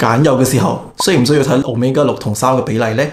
揀油嘅時候，需唔需要睇 Omega 6同3嘅比例呢？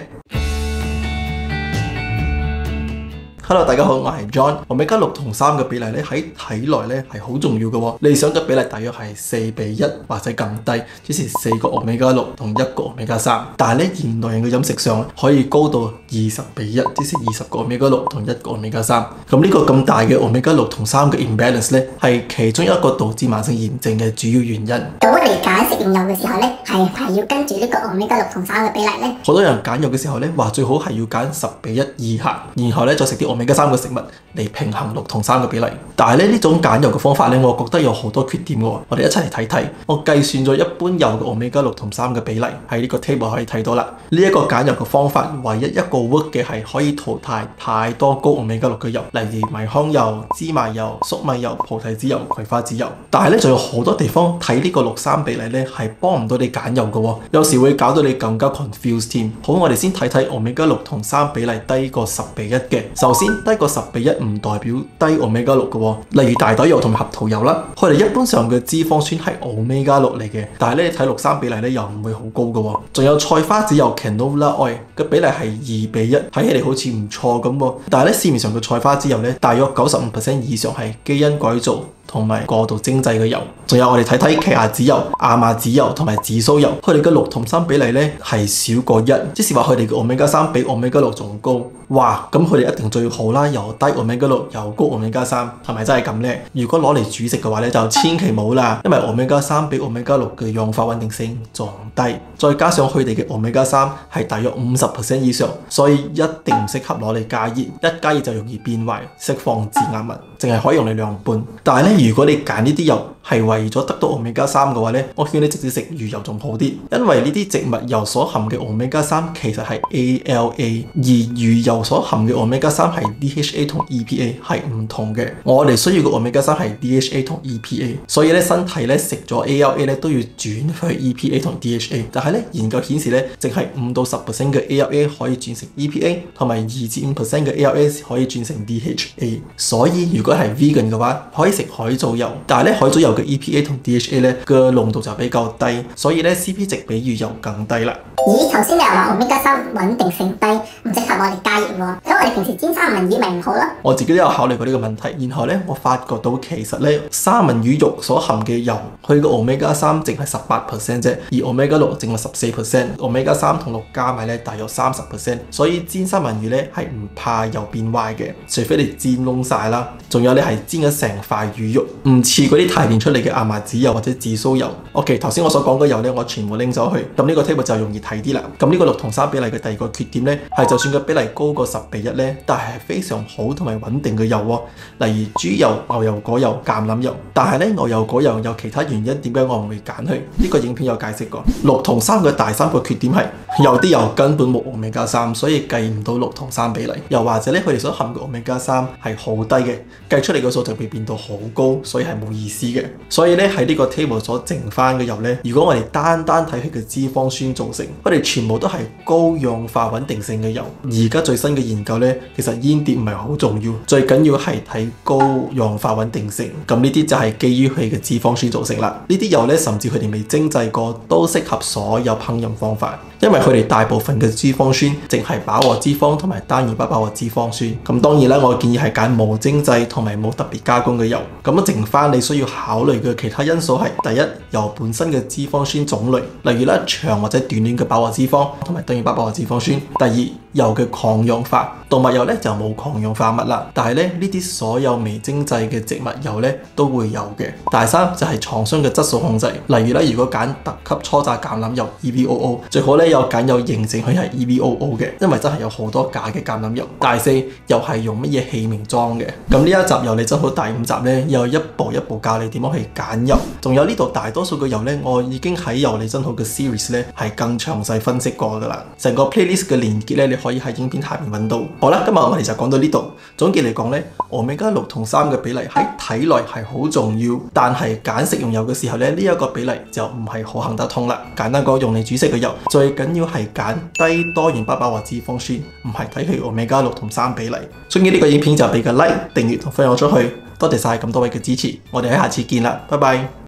Hello， 大家好，我係 John。Omega 6同3嘅比例咧喺體內咧係好重要嘅喎。理想嘅比例大約係4:1或者更低，即是4個 Omega 6同1個 Omega 3。但係咧現代人嘅飲食上可以高到20:1，即是20個 Omega 6同1個 Omega 3。咁呢個咁大嘅 Omega 6同3嘅 imbalance 咧係其中一個導致慢性炎症嘅主要原因。咁我哋揀食用油嘅時候咧，係唔係要跟住呢個 Omega 6同3嘅比例咧？好多人揀油嘅時候咧話最好係要揀10:1以下，然後咧再食啲Omega 3嘅食物嚟平衡6同3嘅比例。但係咧呢種揀油嘅方法咧，我覺得有好多缺點喎。我哋一齊嚟睇睇。我計算咗一般油嘅 Omega 6同3嘅比例，喺呢個 table 可以睇到啦。呢一個揀油嘅方法，唯一一個 work 嘅係可以淘汰太多高 Omega 6嘅油，例如米糠油、芝麻油、粟米油、菩提子油、葵花籽油。但係咧仲有好多地方睇呢個6:3比例咧係幫唔到你揀油嘅喎，有時會搞到你更加 confused 添。好，我哋先睇睇 Omega 6同3比例低過10:1嘅。首先低過10:1唔代表低 Omega 6嘅喎，例如大豆油同埋合桃油啦，佢哋一般上嘅脂肪酸係 Omega 6嚟嘅，但係咧你睇6:3比例咧又唔會好高嘅喎。仲有菜花籽油 Canola oil 嘅比例係2:1，睇起嚟好似唔錯咁喎，但係咧市面上嘅菜花籽油咧大約95% 以上係基因改造同埋過度精製嘅油。仲有我哋睇睇奇亞籽油、亞麻籽油同埋紫蘇油，佢哋嘅6同3比例咧係少過1，即是話佢哋嘅 Omega 3比 Omega 6仲高。哇，咁佢哋一定最好啦，又低 Omega 6又高 Omega 3，係咪真係咁呢？如果攞嚟煮食嘅話咧，就千祈冇啦，因為 Omega 3比 Omega 6嘅氧化穩定性仲低，再加上佢哋嘅 Omega 3係大約50% 以上，所以一定唔適合攞嚟加熱，一加熱就容易變壞，釋放致癌物，淨係可以用嚟涼拌。但係咧，如果你揀呢啲油係為咗得到 Omega 3嘅話咧，我勸你直接食魚油仲好啲，因為呢啲植物油所含嘅 Omega 3其實係 ALA， 而魚油所含嘅 Omega 3係 DHA 同 EPA 係唔同嘅。我哋需要嘅 Omega 3係 DHA 同 EPA， 所以咧身體咧食咗 ALA 咧都要轉去 EPA 同 DHA。但係咧研究顯示咧，淨係5到10% 嘅 ALA 可以轉成 EPA， 同埋2至5% 嘅 ALA 可以轉成 DHA。所以如果係 vegan 嘅話，可以食海藻油，但係咧海藻油嘅 EPA 同 DHA 咧嘅濃度就比較低，所以咧 CP 值比魚油更低啦。咦，頭先你又話 Omega 3穩定性低，唔適合我哋加熱喎，咁我哋平時煎三文魚咪唔好咯？我自己都有考慮過呢個問題，然後咧我發覺到其實咧三文魚肉所含嘅油，佢個 Omega 3淨係18% 啫，而 Omega 6淨係14%，Omega 3同6加埋咧大約30%，所以煎三文魚咧係唔怕油變壞嘅，除非你煎燶晒啦。仲有你係煎咗成塊魚肉，唔似嗰啲提煉出嚟嘅亞麻籽油或者紫蘇油。OK， 頭先我所講嘅油咧，我全部拎咗去，咁呢個 table 就容易睇啲啦。咁呢個6同3比例嘅第二個缺點咧，係就算個比例高過10:1咧，但係非常好同埋穩定嘅油喎，例如豬油、牛油果油、橄欖油。但係咧牛油果油有其他原因，點解我唔會揀佢？呢個影片有解釋過。6同3嘅第三個缺點係有啲油根本冇 Omega 3，所以計唔到6同3比例。又或者咧佢哋所含嘅 Omega 3係好低嘅，計出嚟個數就會變到好高，所以係冇意思嘅。所以咧喺呢個 table 所剩翻嘅油咧，如果我哋單單睇佢嘅脂肪酸組成，佢哋全部都係高氧化穩定性嘅油。而家最新嘅研究咧，其實煙碟唔係好重要，最緊要係睇高氧化穩定性。咁呢啲就係基於佢嘅脂肪酸組成啦。呢啲油咧，甚至佢哋未精製過，都適合所有烹飪方法，因為佢哋大部分嘅脂肪酸淨係飽和脂肪同埋單元不飽和脂肪酸。咁當然啦，我建議係揀冇精製同埋冇特別加工嘅油。咁剩翻你需要考慮嘅其他因素係：第一，油本身嘅脂肪酸種類，例如咧長或者短鏈嘅飽和脂肪同埋單元不飽和脂肪酸；第二，油嘅抗氧化，動物油咧就冇抗氧化物啦，但係咧呢啲所有微精製嘅植物油咧都會有嘅。第三就係廠商嘅質素控制，例如咧如果揀特級初榨橄欖油 EVOO， 最好咧有揀有認證佢係 EVOO 嘅，因為真係有好多假嘅橄欖油。第四又係用乜嘢器皿裝嘅。咁呢一集油理真好第5集咧，又一步一步教你點樣去揀油，仲有呢度大多數嘅油咧，我已經喺油理真好嘅 series 咧係更詳細分析過噶啦。成個 playlist 嘅連結咧，你可以喺影片下面揾到。好啦，今日我哋就講到呢度。總結嚟講咧，Omega 6同3嘅比例喺體內係好重要，但係揀食用油嘅時候咧，呢一個比例就唔係好行得通啦。簡單講，用嚟煮食嘅油最緊要係揀低多元不飽和脂肪酸，唔係睇佢 Omega 6同3比例。中意呢個影片就俾個 like、訂閱同分享出去。多謝晒咁多位嘅支持，我哋喺下次見啦，拜拜。